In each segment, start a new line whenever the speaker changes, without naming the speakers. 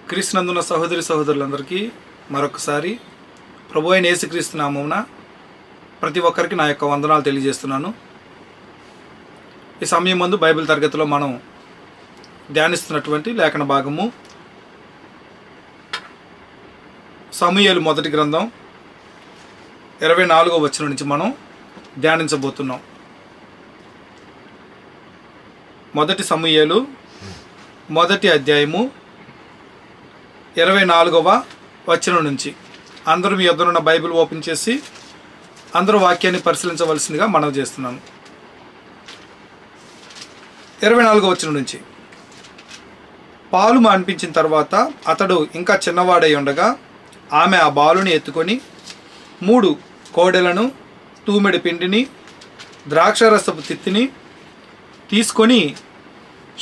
క్రీస్తునందున సహోదరి సహోదరులందరికీ మరొకసారి ప్రభు అయిన యేసుక్రీస్తు నామమున ప్రతి ఒక్కరికి నా యొక్క వందనాలు తెలియజేస్తున్నాను. ఈ సమయం ముందు బైబిల్ తరగతిలో మనం ధ్యానిస్తున్నటువంటి లేఖన భాగము సమూయేలు మొదటి గ్రంథం 24వ వచనం నుంచి మనం ధ్యానించబోతున్నాం. మొదటి సమూయేలు మొదటి అధ్యాయము 24వ వచనం నుంచి. అందరూ మీ యొద్దనున్న బైబిల్ ఓపెన్ చేసి అందరూ వాక్యాన్ని పరిశీలించవలసిందిగా మనవి చేస్తున్నాను. 24వ వచనం నుంచి. పాలు మాన్పించిన తర్వాత అతడు ఇంకా చిన్నవాడై ఉండగా ఆమె ఆ బాలుని ఎత్తుకొని 3 కోడెలను, తూమెడు పిండిని, ద్రాక్షరసపు తిత్తిని తీసుకొని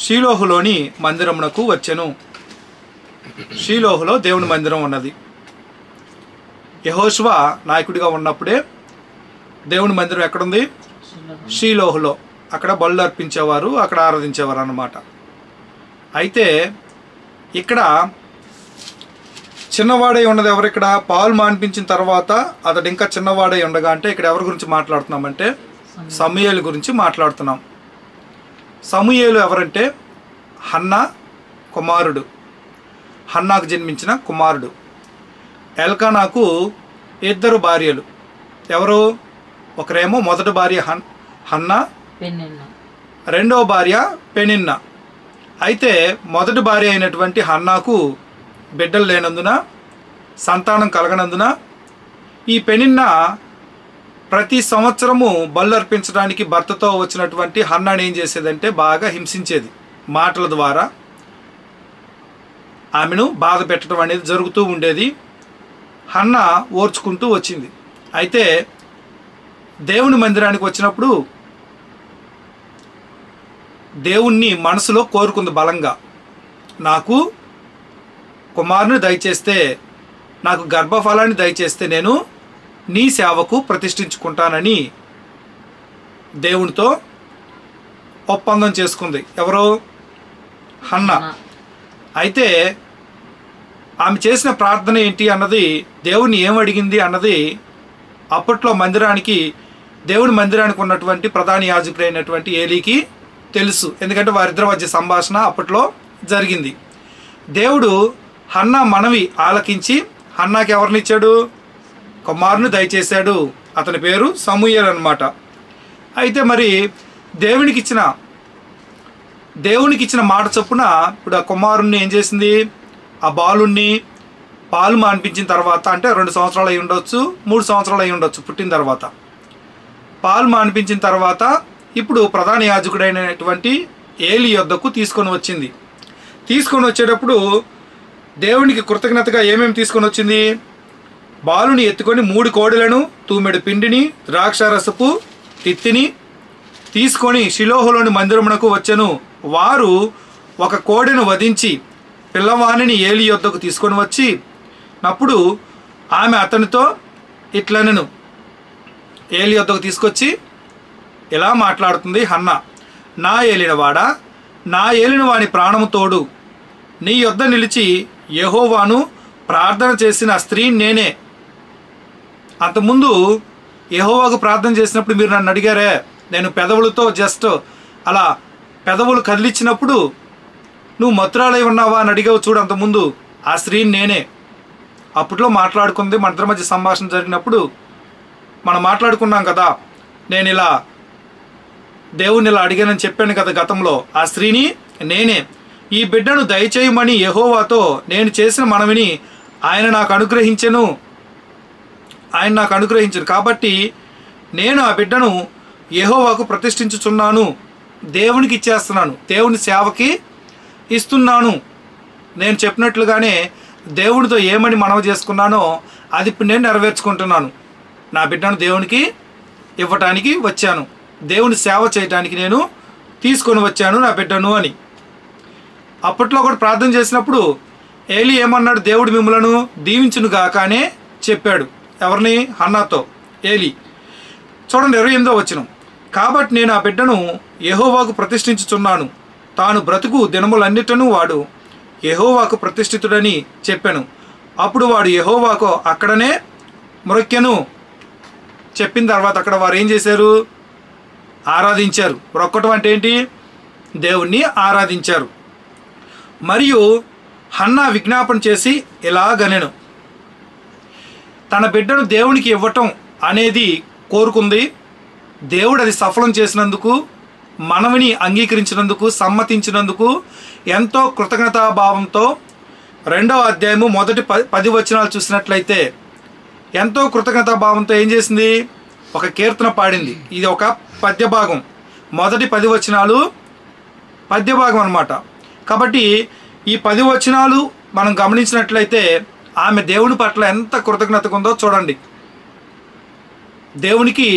షీలోహులోని మందిరమునకు వచ్చెను. షీలోహులో దేవుని మందిరం ఉన్నది. యెహోషువ నాయకుడిగా ఉన్నప్పుడే దేవుని మందిరం ఎక్కడుంది? షీలోహులో. అక్కడ బలులు అర్పించేవారు, అక్కడ ఆరాధించేవారు అన్నమాట. అయితే ఇక్కడ చిన్నవాడై ఉన్నది ఎవరు? ఇక్కడ పాలు మాన్పించిన తర్వాత అతడు ఇంకా చిన్నవాడై ఉండగా అంటే ఇక్కడ ఎవరి గురించి మాట్లాడుతున్నామంటే సమూయేలు గురించి మాట్లాడుతున్నాం. సమూయేలు ఎవరంటే హన్నా కుమారుడు, హన్నాకు జన్మించిన కుమారుడు. ఎల్కానాకు 2 భార్యలు. ఎవరు? ఒకరేమో మొదటి భార్య హన్నా, రెండవ భార్య పెనిన్నా. అయితే మొదటి భార్య అయినటువంటి హన్నాకు బిడ్డలు లేనందున, సంతానం కలగనందున ఈ పెనిన్నా ప్రతి సంవత్సరము బలు అర్పించడానికి భర్తతో వచ్చినటువంటి హన్నాని ఏం చేసేదంటే బాగా హింసించేది. మాటల ద్వారా ఆమెను బాధ పెట్టడం అనేది జరుగుతూ ఉండేది. హన్నా ఓర్చుకుంటూ వచ్చింది. అయితే దేవుని మందిరానికి వచ్చినప్పుడు దేవుణ్ణి మనసులో కోరుకుంది బలంగా. నాకు కుమారుని దయచేస్తే, నాకు గర్భఫలాన్ని దయచేస్తే నేను నీ సేవకు ప్రతిష్ఠించుకుంటానని దేవునితో ఒప్పందం చేసుకుంది. ఎవరు? హన్నా. అయితే ఆమె చేసిన ప్రార్థన ఏంటి అన్నది, దేవుని ఏమడిగింది అన్నది అప్పట్లో దేవుని మందిరానికి ఉన్నటువంటి ప్రధాన యాజకుడైనటువంటి ఏలీకి తెలుసు. ఎందుకంటే వారిద్దరి మధ్య సంభాషణ అప్పట్లో జరిగింది. దేవుడు హన్నా మనవి ఆలకించి హన్నాకి ఎవరినిచ్చాడు? కుమారుని దయచేశాడు. అతని పేరు సమూయేలు అన్నమాట. అయితే మరి దేవునికి ఇచ్చిన మాట చొప్పున ఇప్పుడు ఆ కుమారుణ్ణి ఏం చేసింది? ఆ బాలుణ్ణి పాలు మాన్పించిన తర్వాత, అంటే 2 సంవత్సరాలు అయి ఉండొచ్చు, 3 సంవత్సరాలు అయి ఉండొచ్చు పుట్టిన తర్వాత. పాలు మాన్పించిన తర్వాత ఇప్పుడు ప్రధాన యాజకుడైనటువంటి ఏలీ యొద్దకు తీసుకొని వచ్చింది. తీసుకొని వచ్చేటప్పుడు దేవునికి కృతజ్ఞతగా ఏమేమి తీసుకొని వచ్చింది? బాలుని ఎత్తుకొని 3 కోడెలను, తూమెడు పిండిని, ద్రాక్షరసపు తిత్తిని తీసుకొని షిలోహులోని మందిరమునకు వచ్చెను. వారు 1 కోడెను వధించి పిల్లవాణిని ఏలీ యొద్దకు తీసుకొని వచ్చి నప్పుడు ఆమె అతనితో ఇట్లనెను. ఏలీ యొద్దకు తీసుకొచ్చి ఇలా మాట్లాడుతుంది హన్నా. నా ఏలినవాడా, నా ఏలిన వాని ప్రాణము తోడు, నీ యొద్ద నిలిచి యెహోవాను ప్రార్థన చేసిన స్త్రీ నేనే. అంతకుముందు యెహోవాకు ప్రార్థన చేసినప్పుడు మీరు నన్ను అడిగారే, నేను పెదవులతో జస్ట్ అలా పెదవులు కదిలిచ్చినప్పుడు నువ్వు మత్తురాలై ఉన్నావా అని అడిగావు చూడు. అంతకుముందు ఆ స్త్రీని నేనే. అప్పట్లో మాట్లాడుకుంది, మన ఇద్దరి మధ్య సంభాషణ జరిగినప్పుడు మనం మాట్లాడుకున్నాం కదా, నేను ఇలా దేవుని ఇలా అడిగానని చెప్పాను కదా గతంలో. ఆ స్త్రీని నేనే. ఈ బిడ్డను దయచేయమని యెహోవాతో నేను చేసిన మనవిని ఆయన నాకు అనుగ్రహించెను. కాబట్టి నేను ఆ బిడ్డను యెహోవాకు ప్రతిష్ఠించుచున్నాను, దేవునికి ఇచ్చేస్తున్నాను, దేవుని సేవకి ఇస్తున్నాను. నేను చెప్పినట్లుగానే దేవునితో ఏమని మనవి చేసుకున్నానో అది ఇప్పుడు నేను నెరవేర్చుకుంటున్నాను. నా బిడ్డను దేవునికి ఇవ్వటానికి వచ్చాను, దేవుని సేవ చేయటానికి నేను తీసుకొని వచ్చాను నా బిడ్డను అని. అప్పట్లో కూడా ప్రార్థన చేసినప్పుడు ఏలీ ఏమన్నాడు? దేవుడు మిమ్మలను దీవించునుగాక అనే చెప్పాడు. ఎవరిని? హన్నాతో ఏలీ. చూడండి 28వ వచనం. కాబట్టి నేను ఆ బిడ్డను యెహోవాకు ప్రతిష్ఠించుచున్నాను, తాను బ్రతుకు దినములన్నిటను వాడు యెహోవాకు ప్రతిష్ఠితుడని చెప్పాను. అప్పుడు వాడు యెహోవాకు అక్కడనే మ్రొక్కెను. చెప్పిన తర్వాత అక్కడ వారు ఏం చేశారు? ఆరాధించారు. మ్రొక్కటం అంటే ఏంటి? దేవుణ్ణి ఆరాధించారు. మరియు హన్నా విజ్ఞాపన చేసి ఇలాగనెను, తన బిడ్డను దేవునికి ఇవ్వటం అనేది కోరుకుంది. దేవుడు అది సఫలం చేసినందుకు, మనవిని అంగీకరించినందుకు, సమ్మతించినందుకు ఎంతో కృతజ్ఞతాభావంతో 2వ అధ్యాయము మొదటి 10 వచనాలు చూసినట్లయితే ఎంతో కృతజ్ఞతాభావంతో ఏం చేసింది? ఒక కీర్తన పాడింది. ఇది ఒక పద్యభాగం. మొదటి 10 వచనాలు పద్యభాగం అన్నమాట. కాబట్టి ఈ 10 వచనాలు మనం గమనించినట్లయితే ఆమె దేవుని పట్ల ఎంత కృతజ్ఞతగా ఉందో చూడండి. దేవునికి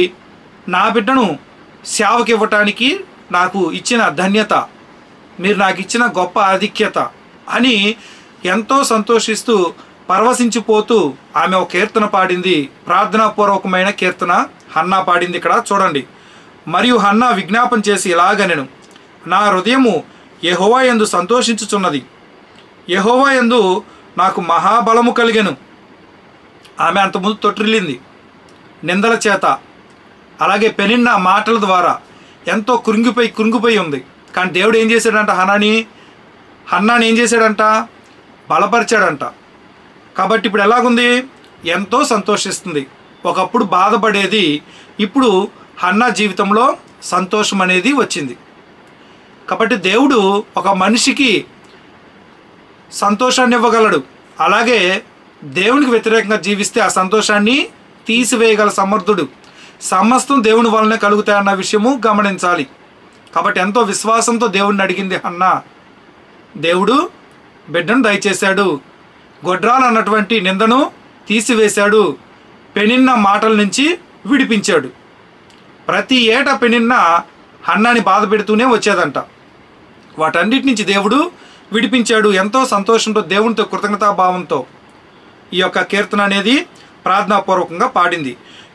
నా బిడ్డను సేవకి ఇవ్వటానికి నాకు ఇచ్చిన ధన్యత, మీరు నాకు ఇచ్చిన గొప్ప ఆధిక్యత అని ఎంతో సంతోషిస్తూ పరవశించిపోతూ ఆమె ఒక కీర్తన పాడింది. ప్రార్థనాపూర్వకమైన కీర్తన హన్నా పాడింది. ఇక్కడ చూడండి. మరియు హన్నా విజ్ఞాపన చేసి ఇలాగనెను, నా హృదయము యెహోవా యందు సంతోషించుచున్నది, యెహోవా యందు నాకు మహాబలము కలిగెను. ఆమె అంతకుముందు తొట్టిల్లింది నిందల చేత, అలాగే పెనిన్న మాటల ద్వారా ఎంతో కృంగిపోయి ఉంది. కానీ దేవుడు ఏం చేశాడంట? హన్నాని ఏం చేశాడంట? బలపరిచాడంట. కాబట్టి ఇప్పుడు ఎలాగుంది? ఎంతో సంతోషిస్తుంది. ఒకప్పుడు బాధపడేది, ఇప్పుడు హన్నా జీవితంలో సంతోషం అనేది వచ్చింది. కాబట్టి దేవుడు ఒక మనిషికి సంతోషాన్ని ఇవ్వగలడు. అలాగే దేవునికి వ్యతిరేకంగా జీవిస్తే ఆ సంతోషాన్ని తీసివేయగల సమర్థుడు. సమస్తం దేవుని వల్లనే కలుగుతాయన్న విషయము గమనించాలి. కాబట్టి ఎంతో విశ్వాసంతో దేవుడిని అడిగింది హన్నా. దేవుడు బిడ్డను దయచేశాడు. గొడ్రాలు అన్నటువంటి నిందను తీసివేశాడు. పెనిన్న మాటల నుంచి విడిపించాడు. ప్రతి ఏటా పెనిన్న హన్నాని బాధ పెడుతూనే వచ్చేదంట. వాటన్నిటి నుంచి దేవుడు విడిపించాడు. ఎంతో సంతోషంతో దేవునితో కృతజ్ఞతాభావంతో ఈ యొక్క కీర్తన అనేది ప్రార్థనాపూర్వకంగా పాడింది.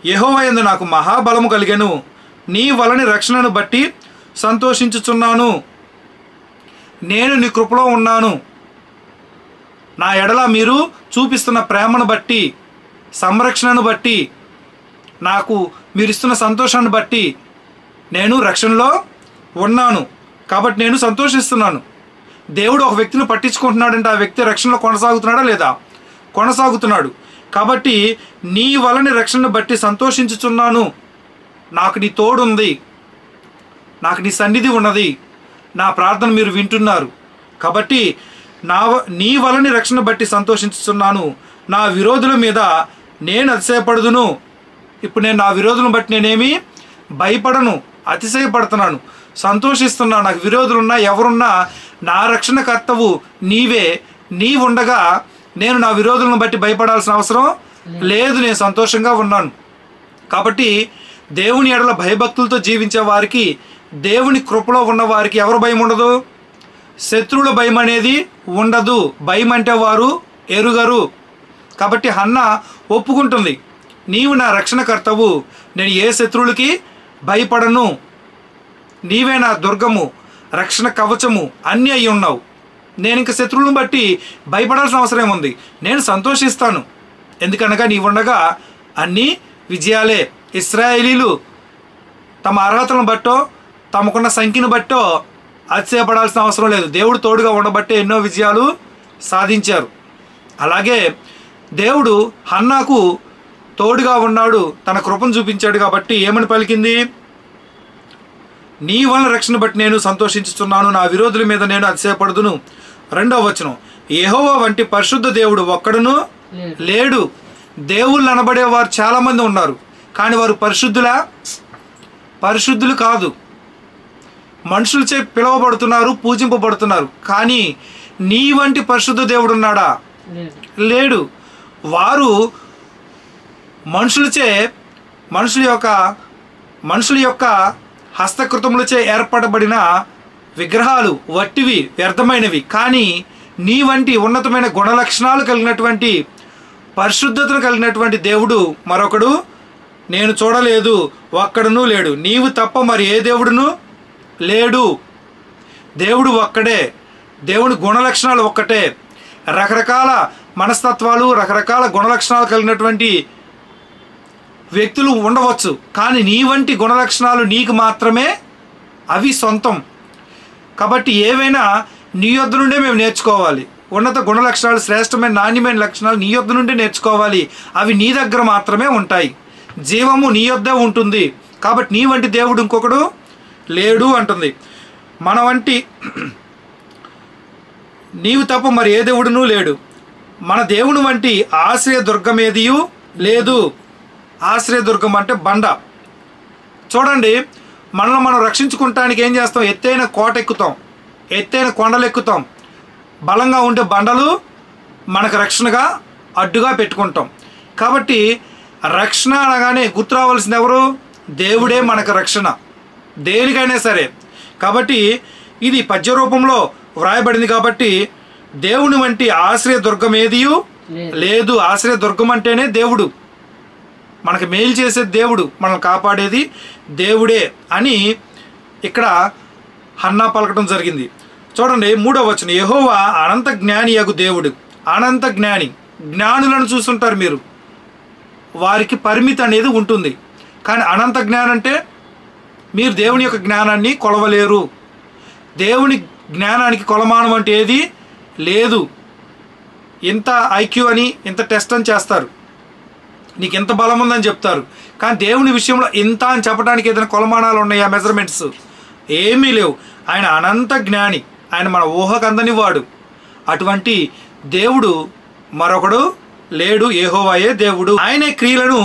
యెహోవా యందు నాకు మహాబలము కలిగెను, నీ వలని రక్షణను బట్టి సంతోషించుచున్నాను. నేను నీ కృపలో ఉన్నాను. నా ఎడల మీరు చూపిస్తున్న ప్రేమను బట్టి, సంరక్షణను బట్టి, నాకు మీరిస్తున్న సంతోషాన్ని బట్టి నేను రక్షణలో ఉన్నాను. కాబట్టి నేను సంతోషిస్తున్నాను. దేవుడు ఒక వ్యక్తిని పట్టించుకుంటున్నాడంటే ఆ వ్యక్తి రక్షణలో కొనసాగుతున్నాడా లేదా? కొనసాగుతున్నాడు. కాబట్టి నీ వలని రక్షణను బట్టి సంతోషించుచున్నాను. నాకు నీ తోడు ఉంది, నాకు నీ సన్నిధి ఉన్నది, నా ప్రార్థన మీరు వింటున్నారు. కాబట్టి నీ వలని రక్షణ బట్టి సంతోషించుచున్నాను. నా విరోధుల మీద నేను అతిశయపడుదును. ఇప్పుడు నేను నా విరోధులను బట్టి నేనేమి భయపడను, అతిశయపడుతున్నాను, సంతోషిస్తున్నాను. నాకు విరోధులున్నా ఎవరున్నా నా రక్షణకర్తవు నీవే. నీవుండగా నేను నా విరోధులను బట్టి భయపడాల్సిన అవసరం లేదు. నేను సంతోషంగా ఉన్నాను. కాబట్టి దేవుని ఎడల భయభక్తులతో జీవించే వారికి, దేవుని కృపలో ఉన్న వారికి ఎవరు భయం ఉండదు? శత్రువుల భయం అనేది ఉండదు. భయం అంటే వారు ఎరుగరు. కాబట్టి హన్నా ఒప్పుకుంటుంది, నీవు నా రక్షణకర్తవు, నేను ఏ శత్రువులకి భయపడను, నీవే నా దుర్గము, రక్షణ కవచము అన్నీ అయి ఉన్నావు. నేను ఇంక శత్రువులను బట్టి భయపడాల్సిన అవసరం ఉంది. నేను సంతోషిస్తాను. ఎందుకనగా నీవుండగా అన్నీ విజయాలే. ఇశ్రాయేలీలు తమ అర్హతలను బట్టో, తమకున్న సంఖ్యను బట్టో అతిశయపడాల్సిన అవసరం లేదు. దేవుడు తోడుగా ఉండబట్టే ఎన్నో విజయాలు సాధించారు. అలాగే దేవుడు హన్నాకు తోడుగా ఉన్నాడు, తన కృపను చూపించాడు. కాబట్టి ఏమని పలికింది? నీ వలన రక్షణ బట్టి నేను సంతోషించుచున్నాను, నా విరోధుల మీద నేను అతిశయపడుదును. 2వ వచనం, యెహోవా వంటి పరిశుద్ధ దేవుడు ఒక్కడును లేడు. దేవుళ్ళు అనబడేవారు చాలామంది ఉన్నారు, కానీ వారు పరిశుద్ధులా? పరిశుద్ధులు కాదు. మనుషులచే పిలువబడుతున్నారు, పూజింపబడుతున్నారు. కానీ నీ వంటి పరిశుద్ధ దేవుడు ఉన్నాడా? లేడు. వారు మనుషుల యొక్క హస్తకృతములచే ఏర్పడబడిన విగ్రహాలు వట్టివి, వ్యర్థమైనవి. కానీ నీ వంటి ఉన్నతమైన గుణలక్షణాలు కలిగినటువంటి, పరిశుద్ధతను కలిగినటువంటి దేవుడు మరొకడు నేను చూడలేదు, ఒక్కడును లేడు. నీవు తప్ప మరి ఏ దేవుడును లేడు. దేవుడు ఒక్కడే. దేవుని గుణలక్షణాలు ఒక్కటే. రకరకాల మనస్తత్వాలు, రకరకాల గుణలక్షణాలు కలిగినటువంటి వ్యక్తులు ఉండవచ్చు, కానీ నీ వంటి గుణలక్షణాలు నీకు మాత్రమే అవి సొంతం. కాబట్టి ఏవైనా నీ యొద్ద నుండే మేము నేర్చుకోవాలి. ఉన్నత గుణలక్షణాలు, శ్రేష్టమైన నాణ్యమైన లక్షణాలు నీ యొద్ద నుండి నేర్చుకోవాలి. అవి నీ దగ్గర మాత్రమే ఉంటాయి. జీవము నీ యొద్దే ఉంటుంది. కాబట్టి నీ వంటి దేవుడు ఇంకొకడు లేడు అంటుంది. మన వంటి నీవు తప్ప మరి ఏ దేవుడునూ లేడు. మన దేవుని వంటి ఆశ్రయ దుర్గం ఏదియూ లేదు. ఆశ్రయ దుర్గం అంటే బండ. చూడండి, మనల్ని మనం రక్షించుకుంటానికి ఏం చేస్తాం? ఎత్తైన కోట ఎక్కుతాం, ఎత్తైన కొండలు ఎక్కుతాం. బలంగా ఉండే బండలు మనకు రక్షణగా అడ్డుగా పెట్టుకుంటాం. కాబట్టి రక్షణ అనగానే గుర్తు రావాల్సింది ఎవరు? దేవుడే మనకు రక్షణ, దేనికైనా సరే. కాబట్టి ఇది పద్య రూపంలో వ్రాయబడింది. కాబట్టి దేవుని వంటి ఆశ్రయ దుర్గం ఏదియూ లేదు. ఆశ్రయ దుర్గం అంటేనే దేవుడు, మనకు మేలు చేసే దేవుడు, మనల్ని కాపాడేది దేవుడే అని ఇక్కడ హన్నా పలకటం జరిగింది. చూడండి 3వ వచనం, యెహోవా అనంత జ్ఞానియగు దేవుడు. అనంత జ్ఞాని. జ్ఞానులను చూస్తుంటారు మీరు, వారికి పరిమితి అనేది ఉంటుంది. కానీ అనంత జ్ఞానం అంటే మీరు దేవుని యొక్క జ్ఞానాన్ని కొలవలేరు. దేవుని జ్ఞానానికి కొలమానం అంటే ఏది లేదు. ఇంత ఐక్యూ అని, ఇంత టెస్ట్ అని చేస్తారు, నీకు ఎంత బలం ఉందని చెప్తారు. కానీ దేవుని విషయంలో ఇంత అని చెప్పడానికి ఏదైనా కొలమానాలు ఉన్నాయా? మెజర్మెంట్స్ ఏమీ లేవు. ఆయన అనంత జ్ఞాని, ఆయన మన ఊహకు అందని వాడు. అటువంటి దేవుడు మరొకడు లేడు. యెహోవాయే దేవుడు. ఆయనే క్రియలను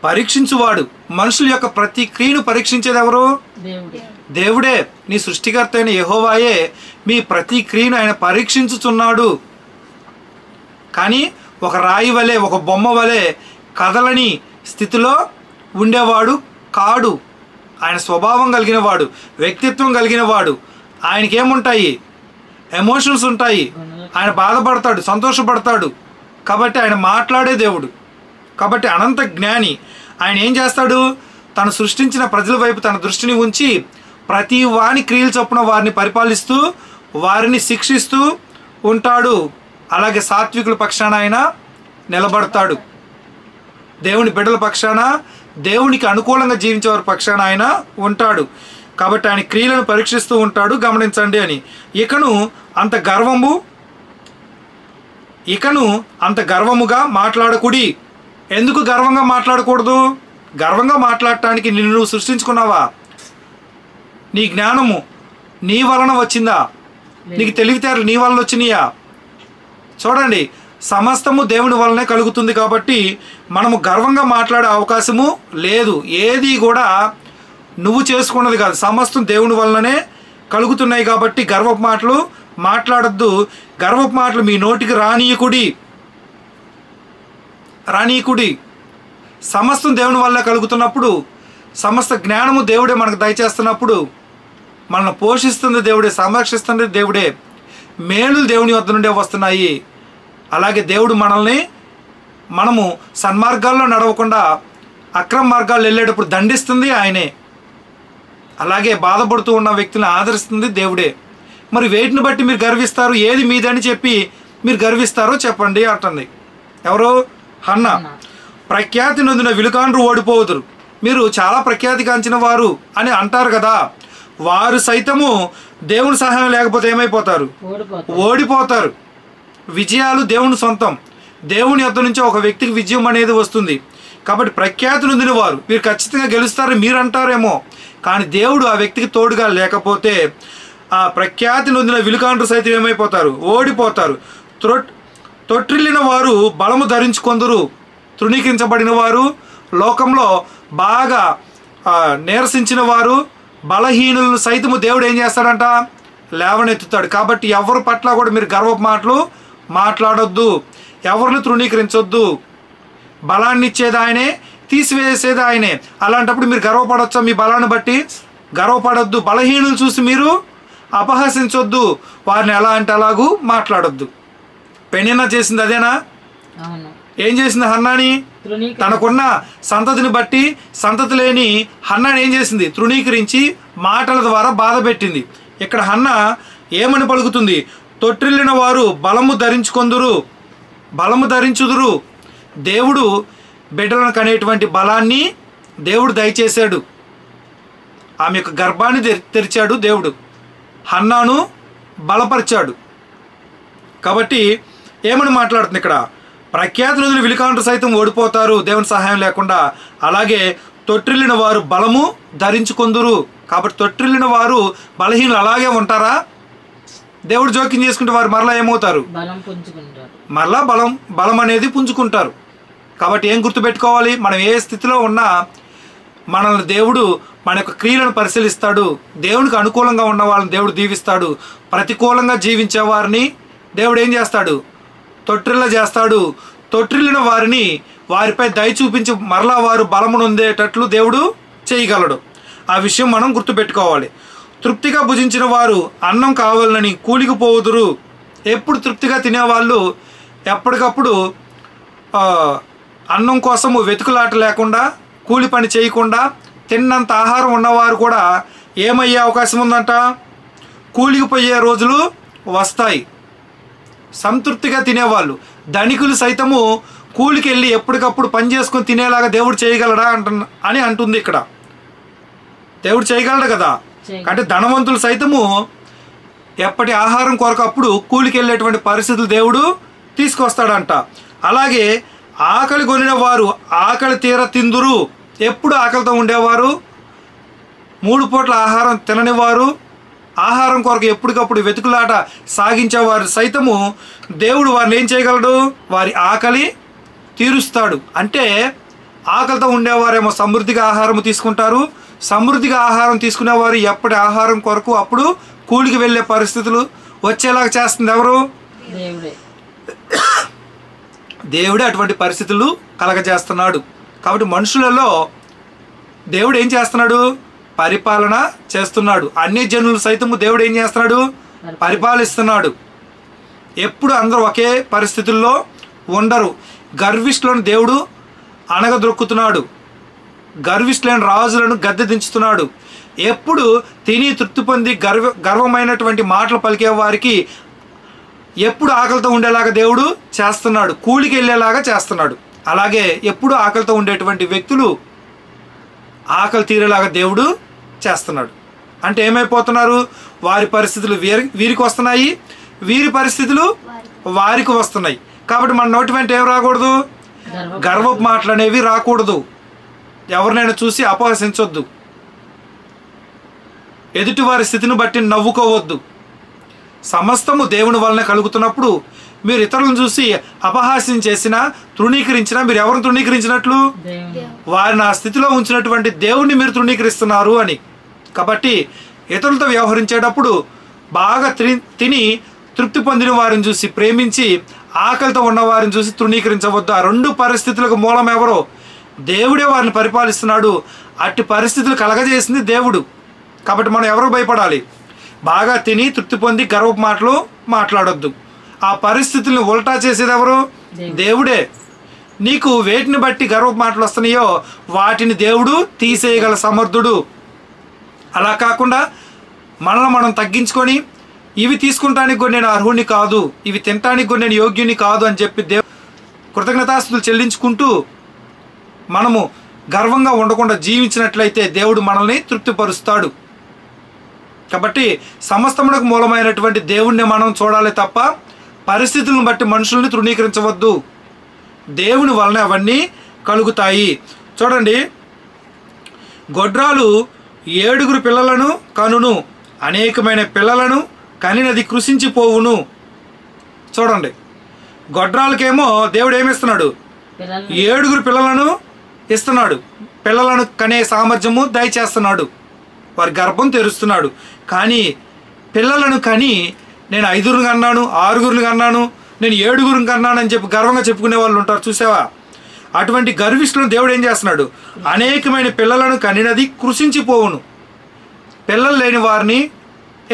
పరీక్షించువాడు. మనుషుల యొక్క ప్రతి క్రియను పరీక్షించేది ఎవరు? దేవుడే. నీ సృష్టికర్త అయిన యెహోవాయే మీ ప్రతి క్రియను ఆయన పరీక్షించుచున్నాడు. కానీ ఒక రాయి వలె, ఒక బొమ్మ వలె కదలని స్థితిలో ఉండేవాడు కాడు. ఆయన స్వభావం కలిగిన వాడు, వ్యక్తిత్వం కలిగిన వాడు. ఆయనకేముంటాయి? ఎమోషన్స్ ఉంటాయి. ఆయన బాధపడతాడు, సంతోషపడతాడు. కాబట్టి ఆయన మాట్లాడే దేవుడు. కాబట్టి అనంత జ్ఞాని. ఆయన ఏం చేస్తాడు? తను సృష్టించిన ప్రజల వైపు తన దృష్టిని ఉంచి ప్రతి వాని క్రియలు చొప్పున వారిని పరిపాలిస్తూ వారిని శిక్షిస్తూ ఉంటాడు. అలాగే సాత్వికుల పక్షాన ఆయన నిలబడతాడు. దేవుని బిడ్డల పక్షాన, దేవునికి అనుకూలంగా జీవించే వారి పక్షాన ఆయన ఉంటాడు. కాబట్టి ఆయన క్రియలను పరీక్షిస్తూ ఉంటాడు. గమనించండి అని. ఇకను అంత గర్వముగా మాట్లాడకుడి. ఎందుకు గర్వంగా మాట్లాడకూడదు? గర్వంగా మాట్లాడటానికి నిన్ను నువ్వు సృష్టించుకున్నావా? నీ జ్ఞానము నీ వలన వచ్చిందా? నీకు తెలివితేటలు నీ వలన వచ్చినాయా? చూడండి, సమస్తము దేవుని వలనే కలుగుతుంది. కాబట్టి మనము గర్వంగా మాట్లాడే అవకాశము లేదు. ఏది కూడా నువ్వు చేసుకున్నది కాదు, సమస్తం దేవుని వలననే కలుగుతున్నాయి. కాబట్టి గర్వపు మాటలు మాట్లాడద్దు. గర్వపు మాటలు మీ నోటికి రానీయకుడి. సమస్తం దేవుని వల్ల కలుగుతున్నప్పుడు, సమస్త జ్ఞానము దేవుడే మనకు దయచేస్తున్నప్పుడు, మనల్ని పోషిస్తుంది దేవుడే, సంరక్షిస్తుంది దేవుడే. మేలులు దేవుని వద్ద నుండే వస్తున్నాయి. అలాగే దేవుడు మనము సన్మార్గాల్లో నడవకుండా అక్రమ మార్గాల్లో వెళ్ళేటప్పుడు దండిస్తుంది ఆయనే. అలాగే బాధపడుతూ ఉన్న వ్యక్తులను ఆదరిస్తుంది దేవుడే. మరి వేటిని బట్టి మీరు గర్విస్తారు? ఏది మీదని చెప్పి మీరు గర్విస్తారో చెప్పండి అంటుంది. ఎవరు? హన్నా. ప్రఖ్యాతి నొందిన విలుకాండ్రు ఓడిపోదురు. మీరు చాలా ప్రఖ్యాతి కాంచిన వారు అని అంటారు కదా, వారు సైతము దేవుని సహాయం లేకపోతే ఏమైపోతారు? ఓడిపోతారు. విజయాలు దేవుని సొంతం. దేవుని యొద్ద నుంచి ఒక వ్యక్తికి విజయం అనేది వస్తుంది. కాబట్టి ప్రఖ్యాతి నొందిన వారు మీరు ఖచ్చితంగా గెలుస్తారని మీరు అంటారేమో, కానీ దేవుడు ఆ వ్యక్తికి తోడుగా లేకపోతే ఆ ప్రఖ్యాతి నొందిన విలుకాండ్రు సైతం ఏమైపోతారు? ఓడిపోతారు. తొట్టిల్లిన వారు బలము ధరించుకొందురు. తృణీకరించబడిన వారు, లోకంలో బాగా నీరసించిన వారు, బలహీనులను సైతము దేవుడు ఏం చేస్తాడంట? లేవనెత్తుతాడు. కాబట్టి ఎవరి పట్ల కూడా మీరు గర్వపు మాటలు మాట్లాడొద్దు, ఎవరిని తృణీకరించొద్దు. బలాన్ని ఇచ్చేది ఆయనే, తీసివేసేది ఆయనే. అలాంటప్పుడు మీరు గర్వపడొచ్చా? మీ బలాన్ని బట్టి గర్వపడొద్దు. బలహీనులు చూసి మీరు అపహసించొద్దు, వారిని ఎలా అంటే అలాగూ మాట్లాడొద్దు. పెనిన్నా చేసింది అదేనా? ఏం చేసింది హన్నాని? తనకున్న సంతతిని బట్టి సంతతి లేని హన్నాని ఏం చేసింది? తృణీకరించి మాటల ద్వారా బాధ పెట్టింది. ఇక్కడ హన్నా ఏమని పలుకుతుంది? తొట్టిల్లిన వారు బలము ధరించుదురు. దేవుడు బిడ్డలను కనేటువంటి బలాన్ని దేవుడు దయచేశాడు. ఆమె యొక్క గర్భాన్ని తెరిచాడు దేవుడు. హన్నాను బలపరిచాడు. కాబట్టి ఏమని మాట్లాడుతుంది ఇక్కడ? ప్రఖ్యాత నదులు విలుకాండ్రు సైతం ఓడిపోతారు దేవుని సహాయం లేకుండా. అలాగే తొట్టిల్లిన వారు బలము ధరించుకొందురు. కాబట్టి తొట్టిల్లిన వారు బలహీనులు అలాగే ఉంటారా? దేవుడు జోక్యం చేసుకుంటే వారు మరలా ఏమవుతారు? మరలా బలం అనేది పుంజుకుంటారు. కాబట్టి ఏం గుర్తుపెట్టుకోవాలి? మనం ఏ స్థితిలో ఉన్నా మనల్ని దేవుడు మన యొక్క క్రియలను పరిశీలిస్తాడు. దేవునికి అనుకూలంగా ఉన్న వాళ్ళని దేవుడు దీవిస్తాడు. ప్రతికూలంగా జీవించే వారిని దేవుడు ఏం చేస్తాడు? తొట్టిల్ల చేస్తాడు. తొట్టిల్లిన వారిని వారిపై దయ చూపించి మరలా వారు బలము నొందేటట్లు దేవుడు చేయగలడు. ఆ విషయం మనం గుర్తుపెట్టుకోవాలి. తృప్తిగా భుజించిన వారు అన్నం కావాలని కూలికి పోవుదురు. ఎప్పుడు తృప్తిగా తినేవాళ్ళు ఎప్పటికప్పుడు అన్నం కోసము వెతుకులాట లేకుండా, కూలి పని చేయకుండా, తిన్నంత ఆహారం ఉన్నవారు కూడా ఏమయ్యే అవకాశం ఉందంట? కూలికి పోయే రోజులు వస్తాయి. సంతృప్తిగా తినేవాళ్ళు, ధనికులు సైతము కూలికి వెళ్ళి ఎప్పటికప్పుడు పని చేసుకొని తినేలాగా దేవుడు చేయగలడా అని అంటుంది ఇక్కడ. దేవుడు చేయగలడు కదా. అంటే ధనవంతులు సైతము ఎప్పటి ఆహారం కొరకు అప్పుడు కూలికి వెళ్ళేటువంటి పరిస్థితులు దేవుడు తీసుకొస్తాడంట. అలాగే ఆకలి కొనిన వారు ఆకలి తీర తిందురు. ఎప్పుడు ఆకలితో ఉండేవారు, 3 పూట్ల ఆహారం తినని వారు, ఆహారం కొరకు ఎప్పటికప్పుడు వెతుకులాట సాగించేవారు సైతము దేవుడు వారిని ఏం చేయగలడు? వారి ఆకలి తీరుస్తాడు. అంటే ఆకలితో ఉండేవారేమో సమృద్ధిగా ఆహారం తీసుకుంటారు. సమృద్ధిగా ఆహారం తీసుకునేవారు ఎప్పటి ఆహారం కొరకు అప్పుడు కూలికి వెళ్ళే పరిస్థితులు వచ్చేలాగా చేస్తుంది ఎవరు? దేవుడే అటువంటి పరిస్థితులు కలగజేస్తున్నాడు. కాబట్టి మనుషులలో దేవుడు ఏం చేస్తున్నాడు? పరిపాలన చేస్తున్నాడు. అన్ని జనులు సైతము దేవుడు ఏం చేస్తున్నాడు? పరిపాలిస్తున్నాడు. ఎప్పుడు అందరూ ఒకే పరిస్థితుల్లో ఉండరు. గర్విష్ఠులను దేవుడు అణగద్రొక్కుతున్నాడు. గర్విష్ఠులైన రాజులను గద్దె దించుతున్నాడు. ఎప్పుడు తిని తృప్తి పొంది గర్వమైనటువంటి మాటలు పలికే వారికి ఎప్పుడు ఆకలితో ఉండేలాగా దేవుడు చేస్తున్నాడు. కూలికి వెళ్ళేలాగా చేస్తున్నాడు. అలాగే ఎప్పుడు ఆకలితో ఉండేటువంటి వ్యక్తులు ఆకలి తీరేలాగా దేవుడు చేస్తున్నాడు. అంటే ఏమైపోతున్నారు? వారి పరిస్థితులు వీరికి వస్తున్నాయి, వీరి పరిస్థితులు వారికి వస్తున్నాయి. కాబట్టి మన నోటి వెంట ఏం రాకూడదు? గర్వపు మాటలు అనేవి రాకూడదు. ఎవరినైనా చూసి అపహసించొద్దు. ఎదుటి వారి స్థితిని బట్టి నవ్వుకోవద్దు. సమస్తము దేవుని వలన కలుగుతున్నప్పుడు మీరు ఇతరులను చూసి అపహాస్యం చేసినా, తృణీకరించినా మీరు ఎవరిని తృణీకరించినట్లు? వారిని ఆ స్థితిలో ఉంచినటువంటి దేవుణ్ణి మీరు తృణీకరిస్తున్నారు అని. కాబట్టి ఇతరులతో వ్యవహరించేటప్పుడు బాగా తిని తృప్తి పొందిన వారిని చూసి ప్రేమించి, ఆకలితో ఉన్న వారిని చూసి తృణీకరించవద్దు. ఆ 2 పరిస్థితులకు మూలం ఎవరో? దేవుడే వారిని పరిపాలిస్తున్నాడు. అట్టి పరిస్థితులు కలగజేసింది దేవుడు. కాబట్టి మనం ఎవరు భయపడాలి? బాగా తిని తృప్తి పొంది గర్వపు మాటలు మాట్లాడొద్దు. ఆ పరిస్థితులను ఉల్టా చేసేది ఎవరు? దేవుడే. నీకు వేటిని బట్టి గర్వపు మాటలు వస్తున్నాయో వాటిని దేవుడు తీసేయగల సమర్థుడు. అలా కాకుండా మనల్ని మనం తగ్గించుకొని ఇవి తీసుకుంటానికి కూడా నేను అర్హుడిని కాదు, ఇవి తినటానికి కూడా నేను యోగ్యుని కాదు అని చెప్పి దేవుడు కృతజ్ఞతాస్తుతులు చెల్లించుకుంటూ మనము గర్వంగా ఉండకుండా జీవించినట్లయితే దేవుడు మనల్ని తృప్తిపరుస్తాడు. కాబట్టి సమస్తమునకు మూలమైనటువంటి దేవుణ్ణి మనం చూడాలి తప్ప పరిస్థితులను బట్టి మనుషుల్ని తృణీకరించవద్దు. దేవుని వలన అవన్నీ కలుగుతాయి. చూడండి, గొడ్రాలు 7 పిల్లలను కనును, అనేకమైన పిల్లలను కనినది కృషించిపోవును. చూడండి, గొడ్రాలకేమో దేవుడు ఏమిస్తున్నాడు? 7 పిల్లలను ఇస్తున్నాడు. పిల్లలను కనే సామర్థ్యము దయచేస్తున్నాడు. వారి గర్భం తెరుస్తున్నాడు. కానీ పిల్లలను కని నేను 5 కన్నాను, 6 కన్నాను, నేను 7 కన్నాను అని చెప్పి గర్వంగా చెప్పుకునే వాళ్ళు ఉంటారు, చూసావా? అటువంటి గర్విష్ఠులను దేవుడు ఏం చేస్తున్నాడు? అనేకమైన పిల్లలను కనినది కృషించిపోవును. పిల్లలు లేని వారిని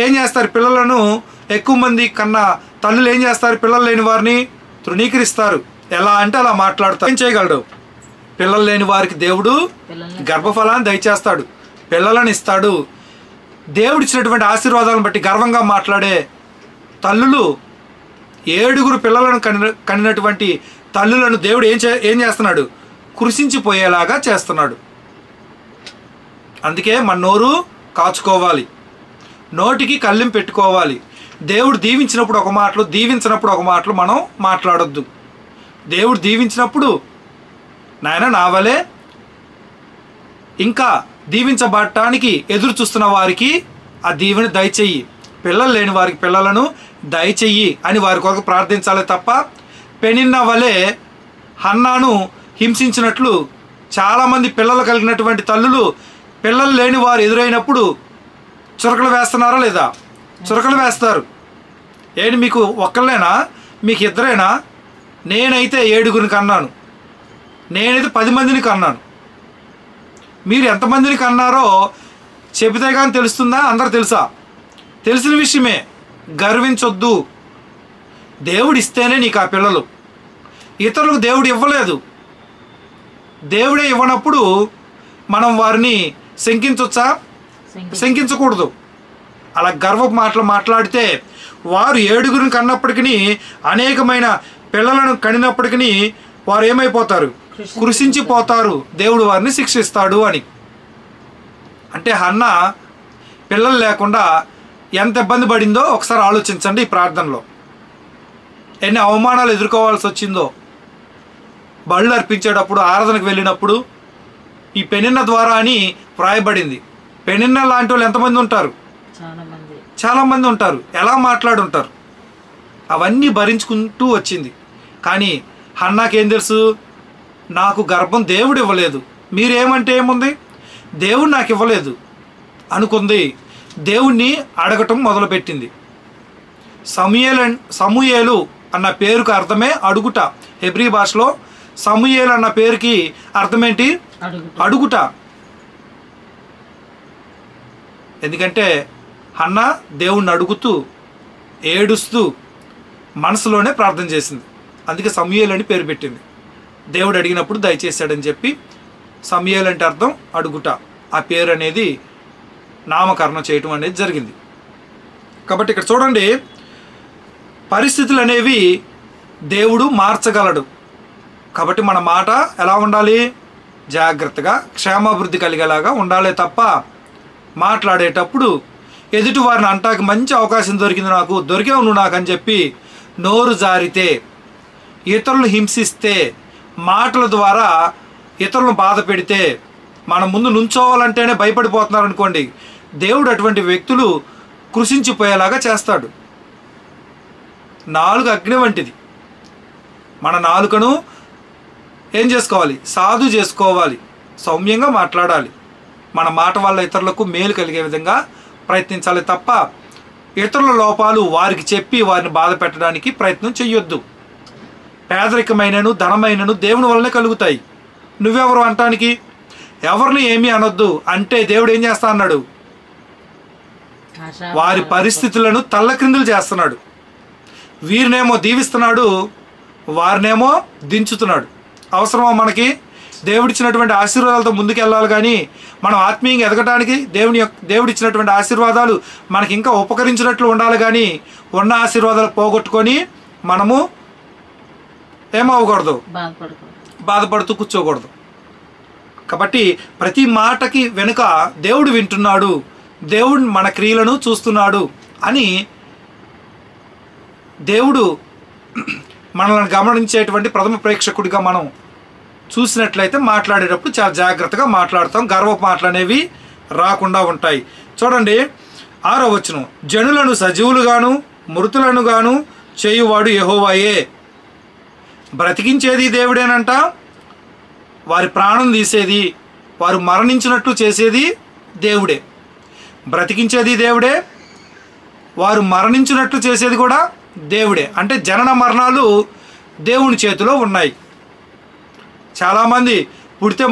ఏం చేస్తారు? పిల్లలను ఎక్కువ మంది కన్నా తల్లులు ఏం చేస్తారు? పిల్లలు లేని వారిని తృణీకరిస్తారు. ఎలా అంటే అలా మాట్లాడతారు. ఏం చేయగలడు? పిల్లలు లేని వారికి దేవుడు గర్భఫలాన్ని దయచేస్తాడు, పిల్లలను ఇస్తాడు. దేవుడు ఇచ్చినటువంటి ఆశీర్వాదాలను బట్టి గర్వంగా మాట్లాడే తల్లులు 7 పిల్లలను కనినటువంటి తల్లులను దేవుడు ఏం చేస్తున్నాడు? కృషించిపోయేలాగా చేస్తున్నాడు. అందుకే మన నోరు కాచుకోవాలి, నోటికి కళ్ళెం పెట్టుకోవాలి. దేవుడు దీవించినప్పుడు ఒక మాటలు, దీవించినప్పుడు ఒక మాటలు మనం మాట్లాడొద్దు. దేవుడు దీవించినప్పుడు నాయన నా వలే ఇంకా దీవించబడటానికి ఎదురు చూస్తున్న వారికి ఆ దీవెని దయచెయ్యి, పిల్లలు లేని వారికి పిల్లలను దయచెయ్యి అని వారి కొరకు ప్రార్థించాలి తప్ప పెనిన్న వలె హన్నాను హింసించినట్లు చాలామంది పిల్లలు కలిగినటువంటి తల్లులు పిల్లలు లేని వారు ఎదురైనప్పుడు చురకలు వేస్తున్నారా లేదా? చురకలు వేస్తారు. ఏంటి మీకు ఒక్కళ్ళేనా? మీకు ఇద్దరేనా? నేనైతే 7 కన్నాను, నేనైతే 10 మందిని కన్నాను. మీరు ఎంతమందిని కన్నారో చెబితే కానీ తెలుస్తుందా? అందరు తెలుసా? తెలిసిన విషయమే. గర్వించొద్దు. దేవుడు ఇస్తేనే నీకు ఆ పిల్లలు, ఇతరులకు దేవుడు ఇవ్వలేదు. దేవుడే ఇవ్వనప్పుడు మనం వారిని శంకించవచ్చా? శంకించకూడదు. అలా గర్వపు మాటలు మాట్లాడితే వారు 7 కన్నప్పటికీ అనేకమైన పిల్లలను కనినప్పటికీ వారు ఏమైపోతారు? కృషించిపోతారు. దేవుడు వారిని శిక్షిస్తాడు అని. అంటే హన్నా పిల్లలు లేకుండా ఎంత ఇబ్బంది పడిందో ఒకసారి ఆలోచించండి. ఈ ప్రార్థనలో ఎన్ని అవమానాలు ఎదుర్కోవాల్సి వచ్చిందో. బళ్ళు అర్పించేటప్పుడు, ఆరాధనకు వెళ్ళినప్పుడు ఈ పెనిన్న ద్వారా అని వ్రాయబడింది. పెనిన్న లాంటి వాళ్ళు ఎంతమంది ఉంటారు? చాలామంది ఉంటారు. ఎలా మాట్లాడుంటారు? అవన్నీ భరించుకుంటూ వచ్చింది. కానీ హన్నాకేం తెలుసు? నాకు గర్భం దేవుడు ఇవ్వలేదు, మీరేమంటే ఏముంది, దేవుడు నాకు ఇవ్వలేదు అనుకుంది. దేవుణ్ణి అడగటం మొదలుపెట్టింది. సమూయేలు అన్న పేరుకు అర్థమే అడుగుట. హెబ్రీ భాషలో సమూయేలు అన్న పేరుకి అర్థమేంటి? అడుగుట. ఎందుకంటే హన్నా దేవుణ్ణి అడుగుతూ ఏడుస్తూ మనసులోనే ప్రార్థన చేసింది. అందుకే సమూయేలు అని పేరు పెట్టింది. దేవుడు అడిగినప్పుడు దయచేశాడని చెప్పి సమూయేలు అంటే అర్థం అడుగుట. ఆ పేరు అనేది నామకరణం చేయటం అనేది జరిగింది. కాబట్టి ఇక్కడ చూడండి, పరిస్థితులు అనేవి దేవుడు మార్చగలడు. కాబట్టి మన మాట ఎలా ఉండాలి? జాగ్రత్తగా క్షేమాభివృద్ధి కలిగేలాగా ఉండాలి తప్ప మాట్లాడేటప్పుడు ఎదుటి వారిని అంటాకి మంచి అవకాశం దొరికింది, నాకు దొరికావు నువ్వు నాకు అని చెప్పి నోరు జారితే, ఇతరులను హింసిస్తే, మాటల ద్వారా ఇతరులను బాధ పెడితే, మన ముందు నుంచోవాలంటేనే భయపడిపోతున్నారు అనుకోండి, దేవుడు అటువంటి వ్యక్తులు కృషించిపోయేలాగా చేస్తాడు. నాలుక అగ్ని వంటిది. మన నాలుకను ఏం చేసుకోవాలి? సాధు చేసుకోవాలి, సౌమ్యంగా మాట్లాడాలి. మన మాట వల్ల ఇతరులకు మేలు కలిగే విధంగా ప్రయత్నించాలి తప్ప ఇతరుల లోపాలు వారికి చెప్పి వారిని బాధ పెట్టడానికి ప్రయత్నం చెయ్యొద్దు. పేదరికమైనను ధనమైనను దేవుని వల్లనే కలుగుతాయి. నువ్వెవరు అంటానికి? ఎవరిని ఏమీ అనొద్దు అంటే దేవుడు ఏం చేస్తా అన్నాడు? వారి పరిస్థితులను తల్లక్రిందులు చేస్తున్నాడు. వీరినేమో దీవిస్తున్నాడు, వారినేమో దించుతున్నాడు. అవసరమా మనకి? దేవుడిచ్చినటువంటి ఆశీర్వాదాలతో ముందుకు వెళ్ళాలి. కానీ మనం ఆత్మీయంగా ఎదగడానికి దేవుడిచ్చినటువంటి ఆశీర్వాదాలు మనకి ఇంకా ఉపకరించినట్లు ఉండాలి. కానీ ఉన్న ఆశీర్వాదాలు పోగొట్టుకొని మనము ఏమవ్వకూడదు, బాధపడుతూ కూర్చోకూడదు. కాబట్టి ప్రతి మాటకి వెనుక దేవుడు వింటున్నాడు, దేవుడు మన క్రియలను చూస్తున్నాడు అని దేవుడు మనల్ని గమనించేటువంటి ప్రథమ ప్రేక్షకుడిగా మనం చూసినట్లయితే మాట్లాడేటప్పుడు చాలా జాగ్రత్తగా మాట్లాడతాం. గర్వపు మాటలు అనేవి రాకుండా ఉంటాయి. చూడండి 6వ వచనం, జనులను సజీవులుగాను మృతులను గాను చేయువాడు యెహోవాయే. బ్రతికించేది దేవుడేనంట, వారి ప్రాణం తీసేది, వారు మరణించినట్టు చేసేది దేవుడే. బ్రతికించేది దేవుడే, వారు మరణించినట్లు చేసేది కూడా దేవుడే. అంటే జనన మరణాలు దేవుని చేతిలో ఉన్నాయి. చాలామంది పుడితే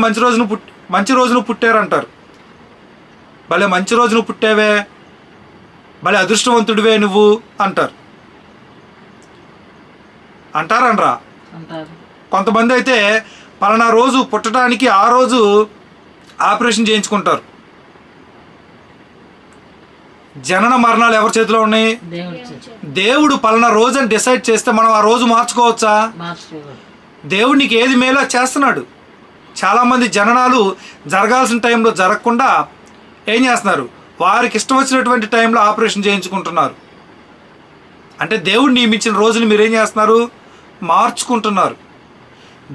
మంచి రోజును పుట్టారంటారు. భలే మంచి రోజును పుట్టావే, భలే అదృష్టవంతుడివే నువ్వు అంటారు. అంటారనరా? కొంతమంది అయితే పలానా రోజు పుట్టడానికి ఆ రోజు ఆపరేషన్ చేయించుకుంటారు. జనన మరణాలు ఎవరి చేతిలో ఉన్నాయి? దేవుడు పలానా రోజు అని డిసైడ్ చేస్తే మనం ఆ రోజు మార్చుకోవచ్చా? దేవుడు నీకు ఏది మేలో చేస్తున్నాడు. చాలామంది జననాలు జరగాల్సిన టైంలో జరగకుండా ఏం చేస్తున్నారు? వారికి ఇష్టం వచ్చినటువంటి టైంలో ఆపరేషన్ చేయించుకుంటున్నారు. అంటే దేవుడు నియమించిన రోజుని మీరేం చేస్తున్నారు? మార్చుకుంటున్నారు.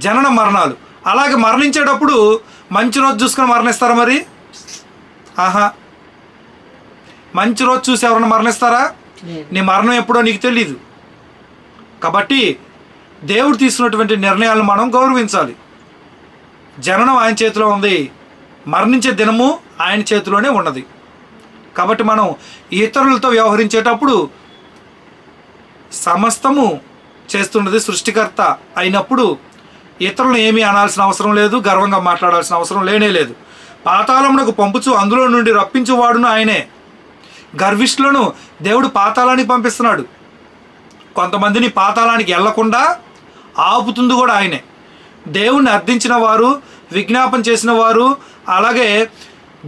జనన మరణాలు. అలాగే మరణించేటప్పుడు మంచి రోజు చూసుకొని మరణిస్తారా మరి? ఆహా, మంచి రోజు చూసి ఎవరైనా మరణిస్తారా? నీ మరణం ఎప్పుడో నీకు తెలీదు. కాబట్టి దేవుడు తీసుకున్నటువంటి నిర్ణయాలను మనం గౌరవించాలి. జననం ఆయన చేతిలో ఉంది, మరణించే దినము ఆయన చేతిలోనే ఉన్నది. కాబట్టి మనం ఇతరులతో వ్యవహరించేటప్పుడు సమస్తము చేస్తున్నది సృష్టికర్త అయినప్పుడు ఇతరులను ఏమీ అనాల్సిన అవసరం లేదు, గర్వంగా మాట్లాడాల్సిన అవసరం లేనే లేదు. పాతాళమునకు పంపుచు అందులో నుండి రప్పించువాడును ఆయనే. గర్విష్ఠులను దేవుడు పాతాళానికి పంపిస్తున్నాడు. కొంతమందిని పాతాళానికి వెళ్లకుండా ఆపుతుంది కూడా ఆయనే. దేవుణ్ణి అర్థించిన వారు, విజ్ఞాపన చేసిన వారు, అలాగే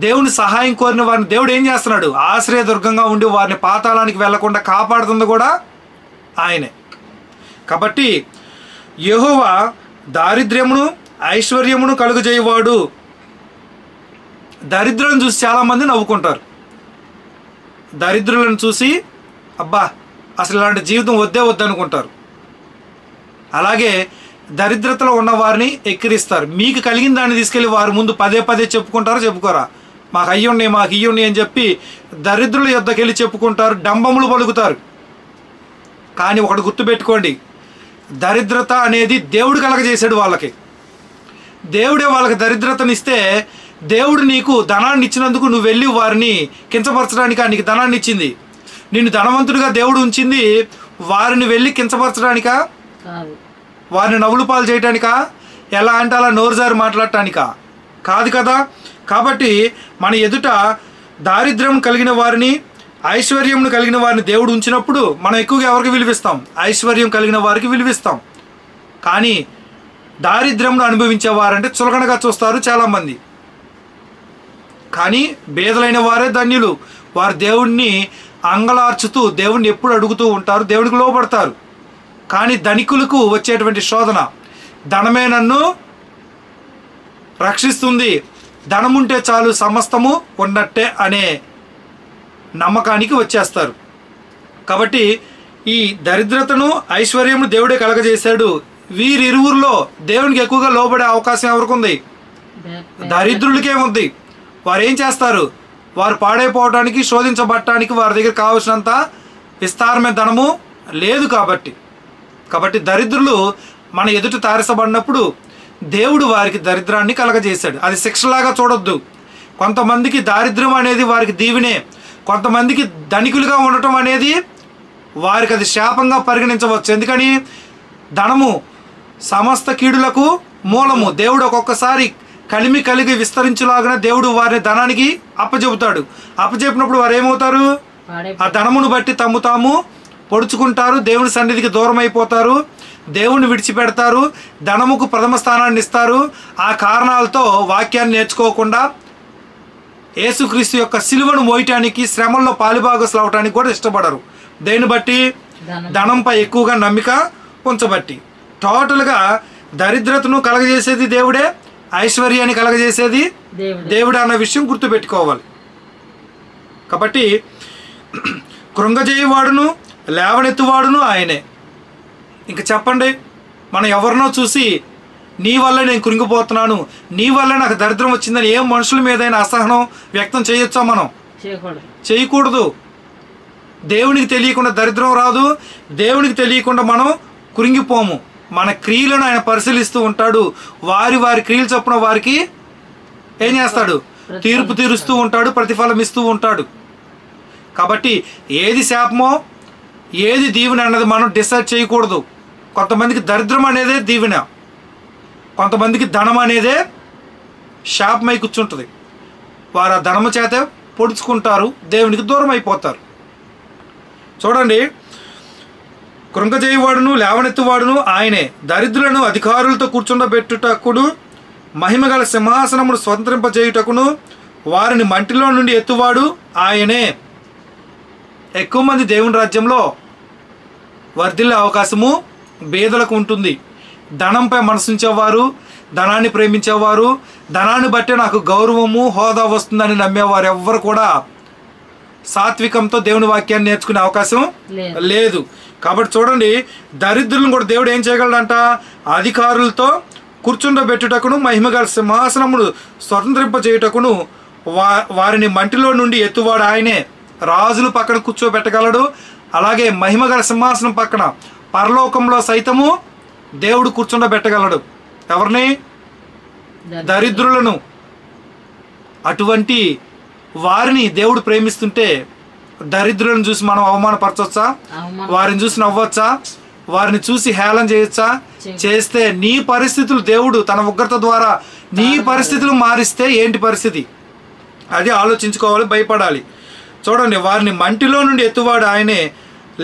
దేవుని సహాయం కోరిన వారిని దేవుడు ఏం చేస్తున్నాడు? ఆశ్రయదుర్గంగా ఉండి వారిని పాతాళానికి వెళ్లకుండా కాపాడుతుంది కూడా ఆయనే. కాబట్టి యెహోవా దారిద్ర్యమును ఐశ్వర్యమును కలుగజేయవాడు. దరిద్రులను చూసి చాలామంది నవ్వుకుంటారు. దరిద్రులను చూసి అబ్బా అసలు ఇలాంటి జీవితం వద్దే వద్దనుకుంటారు. అలాగే దరిద్రతలో ఉన్న వారిని ఎక్కిరిస్తారు. మీకు కలిగిన దాన్ని తీసుకెళ్ళి వారి ముందు పదే పదే చెప్పుకుంటారా? చెప్పుకోరా? మాకు అయ్యున్నాయి, మాకు ఇయ్యున్నాయి అని చెప్పి దరిద్రుల యొద్దకు వెళ్ళి చెప్పుకుంటారు, డంబములు పలుకుతారు. కానీ ఒకటి గుర్తుపెట్టుకోండి, దరిద్రత అనేది దేవుడు కలగజేశాడు వాళ్ళకి. దేవుడే వాళ్ళకి దరిద్రతనిస్తే దేవుడు నీకు ధనాన్ని ఇచ్చినందుకు నువ్వు వెళ్ళి వారిని కించపరచడానికా నీకు ధనాన్ని ఇచ్చింది? నిన్ను ధనవంతుడిగా దేవుడు ఉంచింది వారిని వెళ్ళి కించపరచడానికా? వారిని నవ్వులు పాలు చేయటానికా? ఎలా అంటే అలా నోరుజారి మాట్లాడటానికా? కాదు కదా. కాబట్టి మన ఎదుట దారిద్ర్యం కలిగిన వారిని, ఐశ్వర్యంను కలిగిన వారిని దేవుడు ఉంచినప్పుడు మనం ఎక్కువగా ఎవరికి విలువిస్తాం? ఐశ్వర్యం కలిగిన వారికి విలువిస్తాం. కానీ దారిద్ర్యంను అనుభవించే వారంటే చులకనగా చూస్తారు చాలామంది. కానీ బేదలైన వారే ధన్యులు. వారు దేవుణ్ణి అంగలార్చుతూ దేవుణ్ణి ఎప్పుడు అడుగుతూ ఉంటారు, దేవుడికి లోబడతారు. కానీ ధనికులకు వచ్చేటువంటి శోధన, ధనమే నన్ను రక్షిస్తుంది, ధనముంటే చాలు సమస్తము ఉన్నట్టే అనే నమ్మకానికి వచ్చేస్తారు. కాబట్టి ఈ దరిద్రతను ఐశ్వర్యమును దేవుడే కలగజేశాడు. వీరిరువురిలో దేవునికి ఎక్కువగా లోబడే అవకాశం ఎవరికి ఉంది? దరిద్రులకే ఉంది. వారు ఏం చేస్తారు? వారు పాడైపోవడానికి, శోధించబడటానికి వారి దగ్గర కావాల్సినంత విస్తారమైన ధనము లేదు. కాబట్టి దరిద్రులు మన ఎదుట తారసబడినప్పుడు దేవుడు వారికి దరిద్రాన్ని కలగజేశాడు. అది శిక్షలాగా చూడొద్దు. కొంతమందికి దారిద్ర్యం అనేది వారికి దీవెనే, కొంతమందికి ధనికులుగా ఉండటం అనేది వారికి అది శాపంగా పరిగణించవచ్చు. ఎందుకని? ధనము సమస్త కీడులకు మూలము. దేవుడు ఒక్కొక్కసారి కలిగి విస్తరించులాగా దేవుడు వారిని ధనానికి అప్పచెబుతాడు. అప్పచెప్పినప్పుడు వారు ఏమవుతారు? ఆ ధనమును బట్టి తమ్ము తాము పొడుచుకుంటారు, దేవుని సన్నిధికి దూరం అయిపోతారు, దేవుని విడిచిపెడతారు, ధనముకు ప్రథమ స్థానాన్ని ఇస్తారు. ఆ కారణాలతో వాక్యాన్ని నేర్చుకోకుండా యేసుక్రీస్తు యొక్క సిలువను మోయటానికి, శ్రమల్లో పాలుభాగస్తులు అవటానికి కూడా ఇష్టపడరు. దేన్ని బట్టి? ధనంపై ఎక్కువగా నమ్మిక ఉంచబట్టి. టోటల్గా దరిద్రతను కలగజేసేది దేవుడే, ఐశ్వర్యాన్ని కలగజేసేది దేవుడే అన్న విషయం గుర్తుపెట్టుకోవాలి. కాబట్టి కృంగజేయువాడును లేవనెత్తువాడును ఆయనే. ఇంక చెప్పండి, మనం ఎవరినో చూసి నీ వల్ల నేను కృంగిపోతున్నాను, నీ వల్ల నాకు దరిద్రం వచ్చిందని ఏం మనుషుల మీదైనా అసహనం వ్యక్తం చేయొచ్చా? మనం చేయకూడదు. దేవునికి తెలియకుండా దరిద్రం రాదు, దేవునికి తెలియకుండా మనం కృంగిపోము. మన క్రియలను ఆయన పరిశీలిస్తూ ఉంటాడు. వారి క్రియలు చొప్పున వారికి ఏం చేస్తాడు? తీర్పు తీరుస్తూ ఉంటాడు, ప్రతిఫలం ఇస్తూ ఉంటాడు. కాబట్టి ఏది శాపమో ఏది దీవెన అన్నది మనం డిసైడ్ చేయకూడదు. కొంతమందికి దరిద్రం అనేదే దీవెన, కొంతమందికి ధనం అనేదే శాపమై కూర్చుంటుంది. వారు ఆ ధనము చేత పొడుచుకుంటారు, దేవునికి దూరం అయిపోతారు. చూడండి, కృంగజేయువాడును లేవనెత్తువాడును ఆయనే. దరిద్రులను అధికారులతో కూర్చుండబెట్టుటకును, మహిమగల సింహాసనమును స్వతంత్రింపజేయుటకును వారిని మంటిలో నుండి ఎత్తువాడు ఆయనే. ఎక్కువ మంది దేవుని రాజ్యంలో వర్ధిల్లే అవకాశము బీదలకు ఉంటుంది. ధనంపై మనసుంచేవారు, ధనాన్ని ప్రేమించేవారు, ధనాన్ని బట్టే నాకు గౌరవము హోదా వస్తుందని నమ్మేవారు ఎవ్వరు కూడా సాత్వికంతో దేవుని వాక్యాన్ని నేర్చుకునే అవకాశం లేదు. కాబట్టి చూడండి, దరిద్రులను కూడా దేవుడు ఏం చేయగలడంట? అధికారులతో కూర్చుండబెట్టుటకును మహిమగల సింహాసనమును స్వతంత్రింపజేయుటకును వారిని మంటిలో నుండి ఎత్తువాడు ఆయనే. రాజులు పక్కన కూర్చోబెట్టగలడు. అలాగే మహిమగల సింహాసనం పక్కన పరలోకంలో సైతము దేవుడు కూర్చుండబెట్టగలడు. ఎవరిని? దరిద్రులను. అటువంటి వారిని దేవుడు ప్రేమిస్తుంటే దరిద్రులను చూసి మనం అవమానపరచవచ్చా? వారిని చూసి నవ్వచ్చా? వారిని చూసి హేళన చేయొచ్చా? చేస్తే నీ పరిస్థితులు దేవుడు తన ఉగ్రత ద్వారా నీ పరిస్థితులు మారిస్తే ఏంటి పరిస్థితి? అది ఆలోచించుకోవాలి, భయపడాలి. చూడండి, వారిని మంటిలో నుండి ఎత్తువాడు ఆయనే,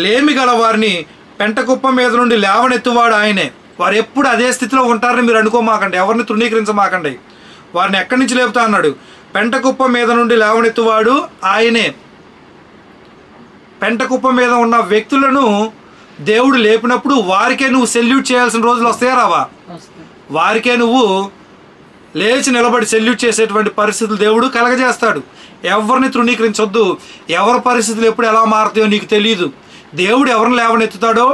లేమి గల వారిని పెంటకుప్ప మీద నుండి లేవనెత్తువాడు ఆయనే. వారు ఎప్పుడు అదే స్థితిలో ఉంటారని మీరు అనుకోమాకండి, ఎవరిని తృణీకరించమాకండి. వారిని ఎక్కడి నుంచి లేపుతా అన్నాడు? పెంటకుప్ప మీద నుండి లేవనెత్తువాడు ఆయనే. పెంటకుప్ప మీద ఉన్న వ్యక్తులను దేవుడు లేపినప్పుడు వారికే నువ్వు సెల్యూట్ చేయాల్సిన రోజులు వస్తాయా రావా? వారికే నువ్వు లేచి నిలబడి సెల్యూట్ చేసేటువంటి పరిస్థితులు దేవుడు కలగజేస్తాడు. ఎవరిని తృణీకరించొద్దు. ఎవరి పరిస్థితులు ఎప్పుడు ఎలా మారుతాయో నీకు తెలియదు. దేవుడు ఎవరిని లేవనెత్తుతాడో,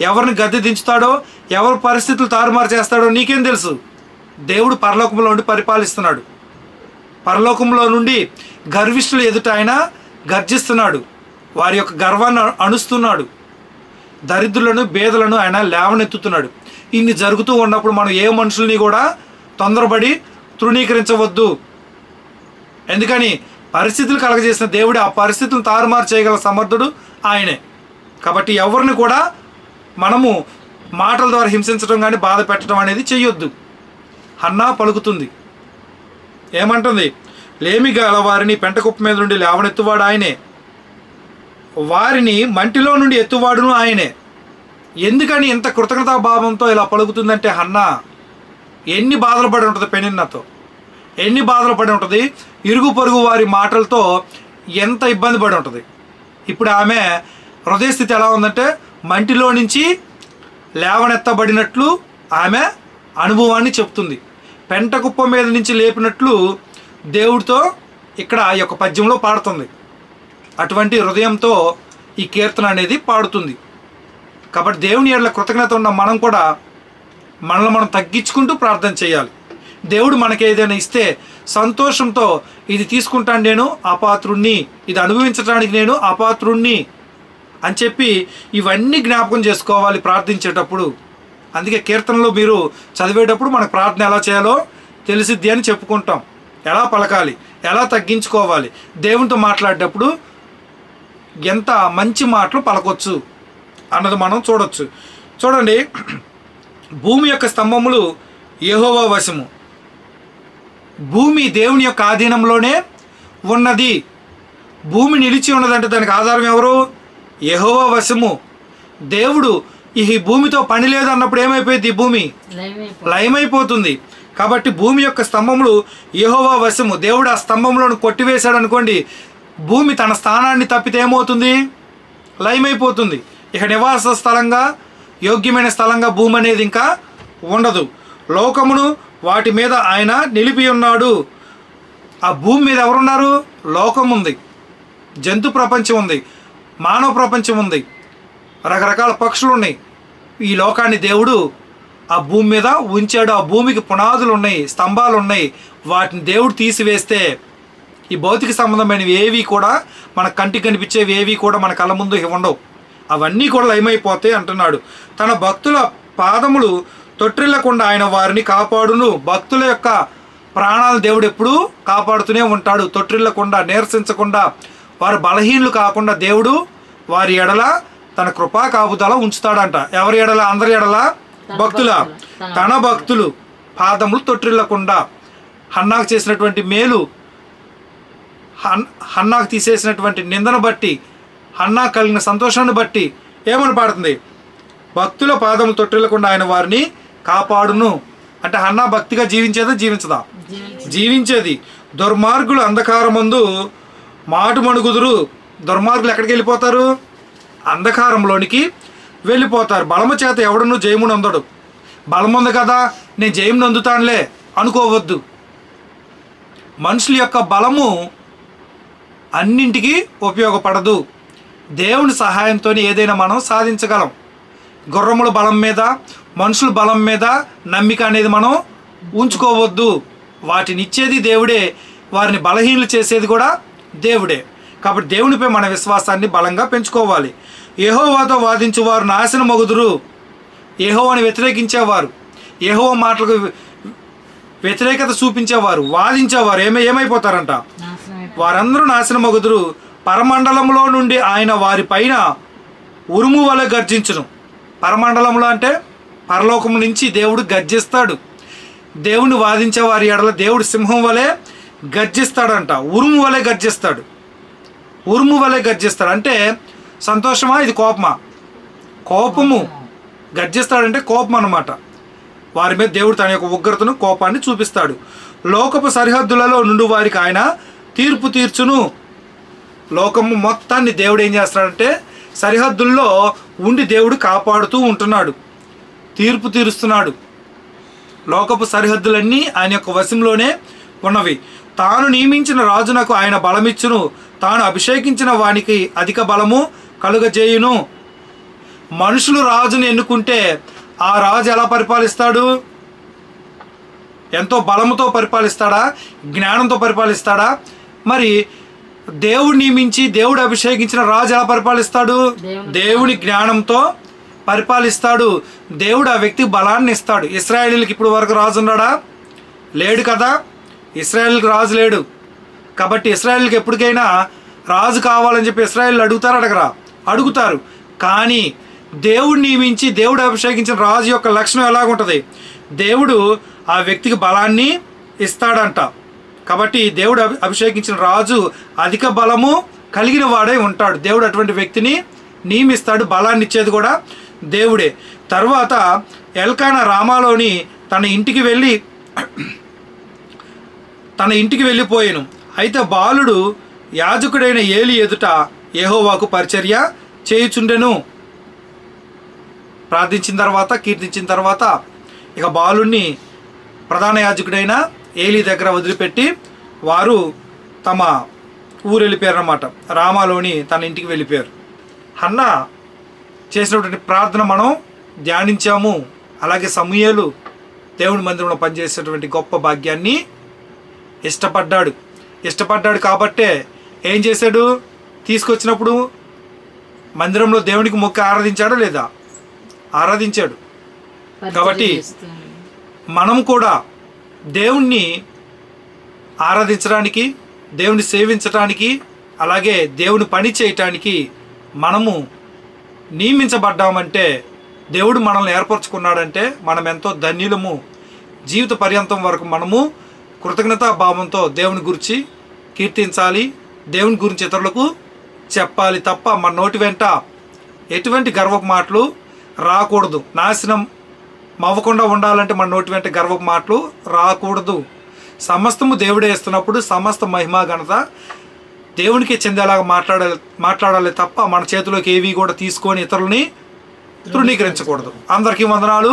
ఎవరిని గద్దె దించుతాడో, ఎవరి పరిస్థితులు తారుమారు చేస్తాడో నీకేం తెలుసు? దేవుడు పరలోకంలో నుండి పరిపాలిస్తున్నాడు. పరలోకంలో నుండి గర్విష్ఠులు ఎదుట ఆయన గర్జిస్తున్నాడు. వారి యొక్క గర్వాన్ని అణుస్తున్నాడు. దరిద్రులను, బేదలను ఆయన లేవనెత్తుతున్నాడు. ఇన్ని జరుగుతూ ఉన్నప్పుడు మనం ఏ మనుషుల్ని కూడా తొందరపడి తృణీకరించవద్దు. ఎందుకని? పరిస్థితులు కలగజేసిన దేవుడు ఆ పరిస్థితులను తారుమారు చేయగల సమర్థుడు ఆయనే. కాబట్టి ఎవరిని కూడా మనము మాటల ద్వారా హింసించడం కానీ బాధ పెట్టడం అనేది చెయ్యొద్దు. హన్నా పలుకుతుంది, ఏమంటుంది? లేమి గల వారిని పెంటకుప్ప మీద నుండి లేవనెత్తువాడు ఆయనే, వారిని మంటిలో నుండి ఎత్తువాడును ఆయనే. ఎందుకని ఇంత కృతజ్ఞతాభావంతో ఇలా పలుకుతుందంటే హన్నా ఎన్ని బాధలు పడి ఉంటుంది, పెనిన్నతో ఎన్ని బాధలు పడి ఉంటుంది, ఇరుగు పొరుగు వారి మాటలతో ఎంత ఇబ్బంది పడి ఉంటుంది. ఇప్పుడు ఆమె హృదయస్థితి ఎలా ఉందంటే మంటిలో నుంచి లేవనెత్తబడినట్లు ఆమె అనుభవాన్ని చెప్తుంది. పెంటకుప్ప మీద నుంచి లేపినట్లు దేవుడితో ఇక్కడ ఈ యొక్క పద్యంలో పాడుతుంది. అటువంటి హృదయంతో ఈ కీర్తన అనేది పాడుతుంది. కాబట్టి దేవుని ఎడల కృతజ్ఞత ఉన్న మనం కూడా మనల్ని మనం తగ్గించుకుంటూ ప్రార్థన చేయాలి. దేవుడు మనకి ఏదైనా ఇస్తే సంతోషంతో ఇది తీసుకుంటాను, నేను అపాత్రుణ్ణి, ఇది అనుభవించడానికి నేను అపాత్రుణ్ణి అని చెప్పి ఇవన్నీ జ్ఞాపకం చేసుకోవాలి ప్రార్థించేటప్పుడు. అందుకే కీర్తనలో మీరు చదివేటప్పుడు మనకు ప్రార్థన ఎలా చేయాలో తెలిసిద్ది అని చెప్పుకుంటాం. ఎలా పలకాలి, ఎలా తగ్గించుకోవాలి, దేవునితో మాట్లాడేటప్పుడు ఎంత మంచి మాటలు పలకొచ్చు అన్నది మనం చూడొచ్చు. చూడండి, భూమి యొక్క స్తంభములు యెహోవా వశము. భూమి దేవుని యొక్క ఆధీనంలోనే ఉన్నది. భూమి నిలిచి ఉన్నదంటే దానికి ఆధారం ఎవరు? యెహోవా వశము. దేవుడు ఈ భూమితో పని లేదు అన్నప్పుడు ఏమైపోయింది? ఈ భూమి లయమైపోతుంది. కాబట్టి భూమి యొక్క స్తంభములు యెహోవా వశము. దేవుడు ఆ స్తంభంలోను కొట్టివేశాడు అనుకోండి, భూమి తన స్థానాన్ని తప్పితే ఏమవుతుంది? లయమైపోతుంది. ఇక నివాస స్థలంగా, యోగ్యమైన స్థలంగా భూమి అనేది ఇంకా ఉండదు. లోకమును వాటి మీద ఆయన నిలిపి ఉన్నాడు. ఆ భూమి మీద ఎవరున్నారు? లోకం ఉంది, జంతు ప్రపంచం ఉంది, మానవ ప్రపంచం ఉంది, రకరకాల పక్షులు ఉన్నాయి. ఈ లోకాన్ని దేవుడు ఆ భూమి మీద ఉంచాడు. ఆ భూమికి పునాదులు ఉన్నాయి, స్తంభాలు ఉన్నాయి. వాటిని దేవుడు తీసివేస్తే ఈ భౌతిక సంబంధమైనవి ఏవి కూడా మన కంటికి కనిపించేవి ఏవి కూడా మన కళ్ళ ముందు ఉండవు. అవన్నీ కూడా లయమైపోతాయి అంటున్నాడు. తన భక్తుల పాదములు తొట్టిల్లకుండా ఆయన వారిని కాపాడును. భక్తుల యొక్క ప్రాణాలు దేవుడు ఎప్పుడూ కాపాడుతూనే ఉంటాడు. తొట్టిల్లకుండా, నీరసించకుండా, వారు బలహీనులు కాకుండా దేవుడు వారి ఎడల తన కృపా కాపుదల ఉంచుతాడంట. ఎవరి ఎడల? అందరి ఎడల. భక్తుల, తన భక్తులు పాదములు తొట్టిల్లకుండా. హన్నాకు చేసినటువంటి మేలు, హన్నాకు తీసేసినటువంటి నిందను బట్టి, హన్నా కలిగిన సంతోషాన్ని బట్టి ఏమని పాడుతుంది? భక్తుల పాదములు తొట్టిల్లకుండా ఆయన వారిని కాపాడును. అంటే హన్నా భక్తిగా జీవించేదా? జీవించదా? జీవించేది. దుర్మార్గులు అంధకారమందు మాటు మణుగుదురు, దుర్మార్గులు ఎక్కడికి వెళ్ళిపోతారు? అంధకారంలోనికి వెళ్ళిపోతారు. బలము చేత ఎవడను జయమును అందడు. బలం ఉంది కదా నేను జయమును అందుతానులే అనుకోవద్దు. మనుషుల యొక్క బలము అన్నింటికి ఉపయోగపడదు. దేవుని సహాయంతో ఏదైనా మనం సాధించగలం. గుర్రముల బలం మీద, మనుషుల బలం మీద నమ్మిక అనేది మనం ఉంచుకోవద్దు. వాటిని ఇచ్చేది దేవుడే, వారిని బలహీనలు చేసేది కూడా దేవుడే. కాబట్టి దేవునిపై మన విశ్వాసాన్ని బలంగా పెంచుకోవాలి. యెహోవాతో వాదించువారు నాశనమగుదురు. యెహోవాని వ్యతిరేకించేవారు, యెహోవా మాటలకు వ్యతిరేకత చూపించేవారు, వాదించేవారు ఏమైపోతారంట? వారందరూ నాశనమగుదురు. పరమండలంలో నుండి ఆయన వారి పైన ఉరుము వలె గర్జించును. పరమండలంలో అంటే పరలోకం నుంచి దేవుడు గర్జిస్తాడు. దేవుని వాదించే వారి ఎడల దేవుడు సింహం వలె గర్జిస్తాడంట. ఉరుము వలె గర్జిస్తాడు. ఉరుము వలె గర్జిస్తాడు అంటే సంతోషమా? ఇది కోపమా? కోపము. గర్జిస్తాడంటే కోపం అన్నమాట. వారి మీద దేవుడు తన యొక్క ఉగ్రతను, కోపాన్ని చూపిస్తాడు. లోకపు సరిహద్దులలో నుండి వారికి ఆయన తీర్పు తీర్చును. లోకము మొత్తాన్ని దేవుడు ఏం చేస్తాడంటే సరిహద్దుల్లో ఉండి దేవుడు కాపాడుతూ ఉంటున్నాడు, తీర్పు తీరుస్తున్నాడు. లోకపు సరిహద్దులన్నీ ఆయన యొక్క వశంలోనే ఉన్నవి. తాను నియమించిన రాజునకు ఆయన బలమిచ్చును. తాను అభిషేకించిన వానికి అధిక బలము కలుగజేయును. మనుషులు రాజుని ఎన్నుకుంటే ఆ రాజు ఎలా పరిపాలిస్తాడు? ఎంతో బలముతో పరిపాలిస్తాడా? జ్ఞానంతో పరిపాలిస్తాడా? మరి దేవుడు నియమించి దేవుడు అభిషేకించిన రాజు ఎలా పరిపాలిస్తాడు? దేవుని జ్ఞానంతో పరిపాలిస్తాడు. దేవుడు ఆ వ్యక్తికి బలాన్ని ఇస్తాడు. ఇశ్రాయేలీలకు ఇప్పుడు వరకు రాజు ఉన్నాడా? లేడు కదా. ఇశ్రాయేల్కి రాజు లేడు. కాబట్టి ఇశ్రాయేల్కి ఎప్పటికైనా రాజు కావాలని చెప్పి ఇశ్రాయేల్ అడుగుతారా? అడుగుతారు. కానీ దేవుడు నియమించి దేవుడు అభిషేకించిన రాజు యొక్క లక్షణం ఎలాగుంటుంది? దేవుడు ఆ వ్యక్తికి బలాన్ని ఇస్తాడంట. కాబట్టి దేవుడు అభిషేకించిన రాజు అధిక బలము కలిగిన వాడే ఉంటాడు. దేవుడు అటువంటి వ్యక్తిని నియమిస్తాడు. బలాన్ని ఇచ్చేది కూడా దేవుడే. తర్వాత ఎల్కానా రామాలోని తన ఇంటికి వెళ్ళిపోయాను. అయితే బాలుడు యాజకుడైన ఏలి ఎదుట యెహోవాకు పరిచర్య చేయుచుండెను. ప్రార్థించిన తర్వాత, కీర్తించిన తర్వాత ఇక బాలుణ్ణి ప్రధాన యాజకుడైన ఏలి దగ్గర వదిలిపెట్టి వారు తమ ఊరు వెళ్ళిపోయారు అన్నమాట. రామాలోని తన ఇంటికి వెళ్ళిపోయారు. హన్నా చేసినటువంటి ప్రార్థన మనం ధ్యానించాము. అలాగే సమూయేలు దేవుని మందిరంలో పనిచేసేటువంటి గొప్ప భాగ్యాన్ని ఇష్టపడ్డాడు కాబట్టే ఏం చేశాడు? తీసుకొచ్చినప్పుడు మందిరంలో దేవునికి మొక్కి ఆరాధించాడా లేదా? ఆరాధించాడు. కాబట్టి మనం కూడా దేవుణ్ణి ఆరాధించడానికి, దేవుని సేవించటానికి, అలాగే దేవుని పని చేయటానికి మనము నియమించబడ్డామంటే, దేవుడు మనల్ని ఏర్పరచుకున్నాడంటే మనం ఎంతో ధన్యులము. జీవిత పర్యంతం వరకు మనము కృతజ్ఞతాభావంతో దేవుని గురించి కీర్తించాలి, దేవుని గురించి ఇతరులకు చెప్పాలి తప్ప మన నోటి వెంట ఎటువంటి గర్వపు మాటలు రాకూడదు. నాశనం అవ్వకుండా ఉండాలంటే మన నోటి వెంట గర్వపు మాటలు రాకూడదు. సమస్తము దేవుడే ఇస్తున్నప్పుడు సమస్త మహిమ ఘనత దేవునికి చెందేలాగా మాట్లాడాలి తప్ప మన చేతిలోకి ఏవి కూడా తీసుకొని ఇతరులని తృణీకరించకూడదు. అందరికీ వందనాలు.